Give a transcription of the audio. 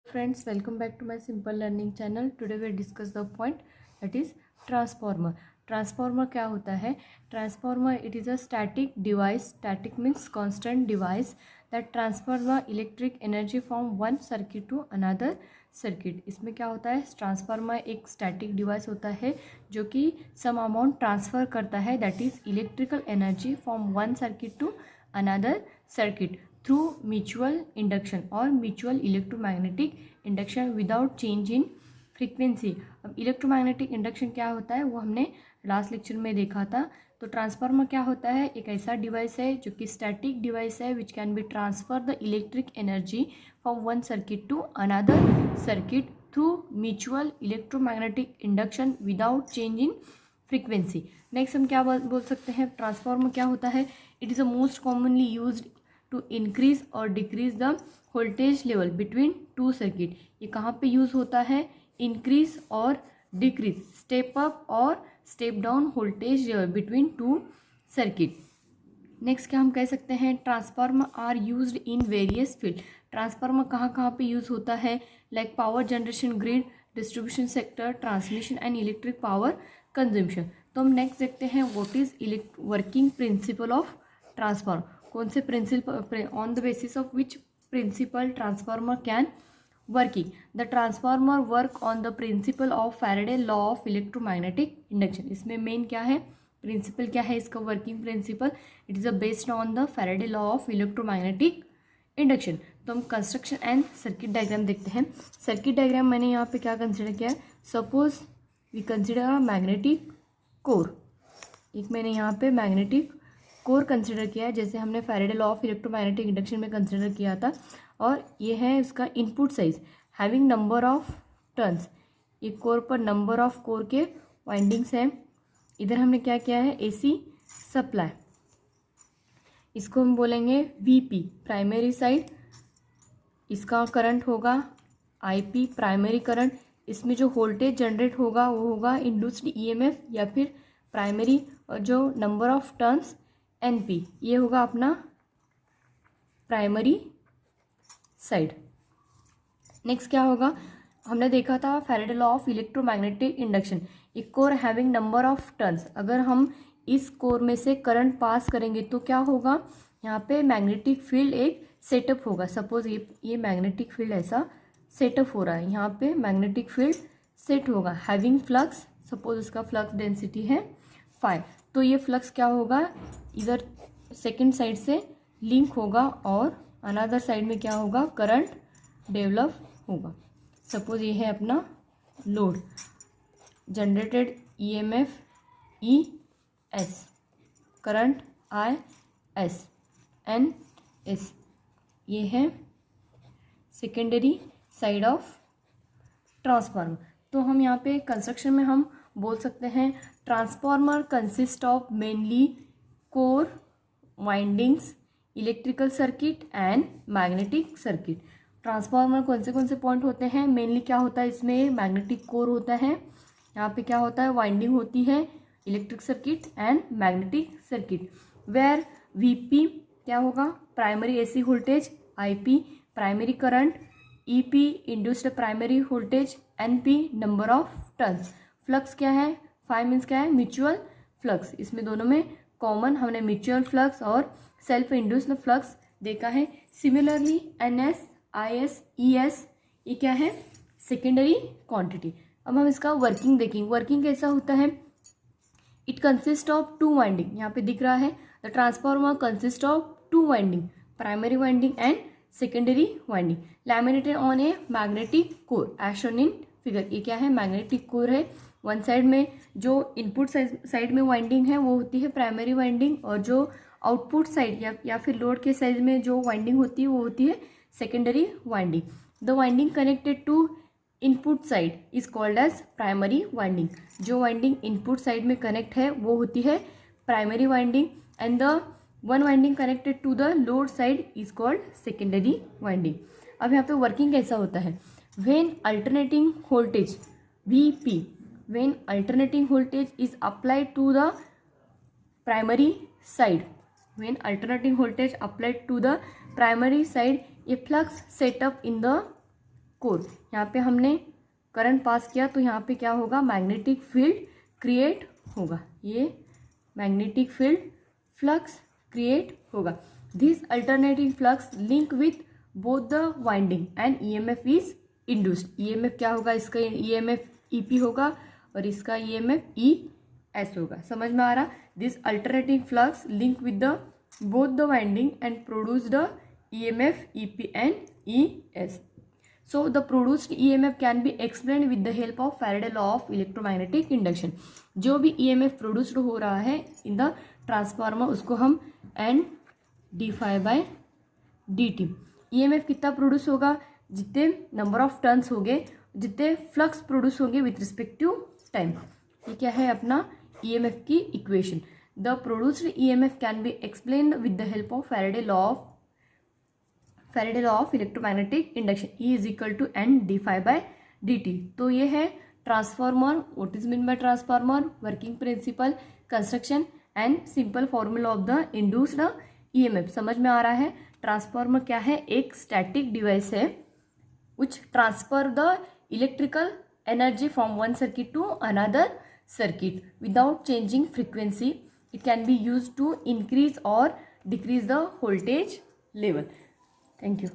Friends, welcome back to my simple learning channel. Today we discuss the point that is transformer. Transformer क्या होता है? Transformer, it is a static device. Static means constant device that transfer the electric energy from one circuit to another circuit. इसमें क्या होता है? Transformer एक static device होता है जो कि सम अमाउंट ट्रांसफ़र करता है, that is electrical energy from one circuit to another circuit through mutual induction और mutual electromagnetic induction without change in frequency. अब इलेक्ट्रोमैग्नेटिक इंडक्शन क्या होता है वो हमने लास्ट लेक्चर में देखा था. तो ट्रांसफार्मर क्या होता है? एक ऐसा डिवाइस है जो कि स्टैटिक डिवाइस है which can be transfer the electric energy from one circuit to another circuit through mutual electromagnetic induction without change in frequency. Next हम क्या बोल सकते हैं? ट्रांसफार्मर क्या होता है? It is a most commonly used to increase और decrease the voltage level between two circuit. ये कहाँ पे यूज़ होता है? इंक्रीज और डिक्रीज, स्टेप अप और step down voltage level between two circuit. Next क्या हम कह सकते हैं? Transformer are used in various field. Transformer कहाँ कहाँ पे यूज़ होता है? Like power generation, grid, distribution sector, transmission and electric power consumption. तो हम नेक्स्ट देखते हैं what is working principle of transformer. कौन से principle, on the basis of which principle transformer can working. The transformer work on the principle of Faraday law of electromagnetic induction. इसमें main क्या है? Principal क्या है इसका? Working principle. It is based on the Faraday law of electromagnetic induction. तो हम construction and circuit diagram देखते हैं. सर्किट डायग्राम मैंने यहाँ पे क्या कंसिडर किया है? Suppose we consider a magnetic core. एक मैंने यहाँ पे मैग्नेटिक कोर कंसिडर किया है, जैसे हमने Faraday law of electromagnetic induction में कंसिडर किया था. और ये है इसका input size having number of turns. एक कोर पर नंबर ऑफ कोर के वाइंडिंग्स हैं. इधर हमने क्या किया है? AC supply. इसको हम बोलेंगे वीपी प्राइमरी साइड. इसका करंट होगा आईपी प्राइमरी करंट. इसमें जो वोल्टेज जनरेट होगा वो होगा इंड्यूस्ड ईएमएफ या फिर प्राइमरी. और जो नंबर ऑफ टर्न्स एनपी, ये होगा अपना प्राइमरी साइड. नेक्स्ट क्या होगा? हमने देखा था Faraday law of electromagnetic induction. एक core having number of turns. अगर हम इस कोर में से करंट पास करेंगे तो क्या होगा? यहाँ पे मैग्नेटिक फील्ड एक सेटअप होगा. सपोज ये मैग्नेटिक फील्ड ऐसा सेटअप हो रहा है. यहाँ पे मैग्नेटिक फील्ड सेट होगा हैविंग फ्लक्स. सपोज इसका फ्लक्स डेंसिटी है 5. तो ये फ्लक्स क्या होगा? इधर सेकेंड साइड से लिंक होगा और अनदर साइड में क्या होगा? करंट डेवलप होगा. सपोज ये है अपना load. Generated EMF E S, current I S N S. ये है सेकेंडरी साइड ऑफ ट्रांसफार्मर. तो हम यहाँ पे कंस्ट्रक्शन में हम बोल सकते हैं transformer consist of mainly core, windings, electrical circuit and magnetic circuit. Transformer कौन से पॉइंट होते हैं? मेनली क्या होता है इसमें? मैग्नेटिक कोर होता है. यहाँ पे क्या होता है? वाइंडिंग होती है, electric circuit and magnetic circuit. Where VP क्या होगा? Primary AC voltage, IP primary current, EP induced primary voltage, NP number of turns. Flux क्या है? 5 मीन्स क्या है? Mutual flux. इसमें दोनों में कॉमन हमने म्यूचुअल फ्लक्स और सेल्फ इंड्यूस्ड फ्लक्स देखा है. सिमिलरली एनएस, आईएस, ईएस ये क्या है? Secondary quantity. अब हम इसका वर्किंग देखेंगे. वर्किंग कैसा होता है? It consist of 2 winding. यहाँ पे दिख रहा है the transformer consist of 2 winding, primary winding and secondary winding, laminated on a magnetic core as shown in figure. ये क्या है? मैग्नेटिक कोर है. वन साइड में जो इनपुट साइड में वाइंडिंग है वो होती है प्राइमरी वाइंडिंग, और जो आउटपुट साइड या फिर लोड के साइड में जो वाइंडिंग होती है वो होती है secondary winding. The winding connected to input side is called as primary winding. जो वाइंडिंग इनपुट साइड में कनेक्ट है वो होती है primary winding, and the one winding connected to the load side is called secondary winding. अब यहाँ पे working कैसा होता है? When alternating voltage VP, when alternating voltage is applied to the primary side, when alternating voltage applied to the primary side, a flux set up in the core, यहाँ पे हमने current pass किया तो यहाँ पे क्या होगा, मैग्नेटिक फील्ड क्रिएट होगा, ये मैग्नेटिक फील्ड फ्लक्स क्रिएट होगा। This alternating flux link with both the winding and EMF is induced. EMF क्या होगा, इसका ईएमएफ ईपी होगा और इसका ईएमएफ ईएस होगा। समझ में आ रहा? This alternating flux link with the both the winding and produce the EMF EP and ES. So the produced EMF can be explained with the help of Faraday law of electromagnetic induction. जो भी EMF produced हो रहा है in the transformer उसको हम N d phi by dt. EMF कितना produce होगा, जितने नंबर ऑफ टर्न्स होंगे, जितने फ्लक्स प्रोड्यूस होंगे विथ रिस्पेक्ट टू टाइम. ये क्या है अपना EMF की equation. The produced EMF can be explained with the help of Faraday law of electromagnetic induction. E is equal to N d phi by dt. तो ये है transformer. What is mean by transformer, working principle, construction and simple formula of the induced EMF. समझ में आ रहा है? Transformer क्या है, एक स्टैटिक डिवाइस है which transfer the electrical energy from one circuit to another circuit without changing frequency. It can be used to increase or decrease the voltage level. Thank you.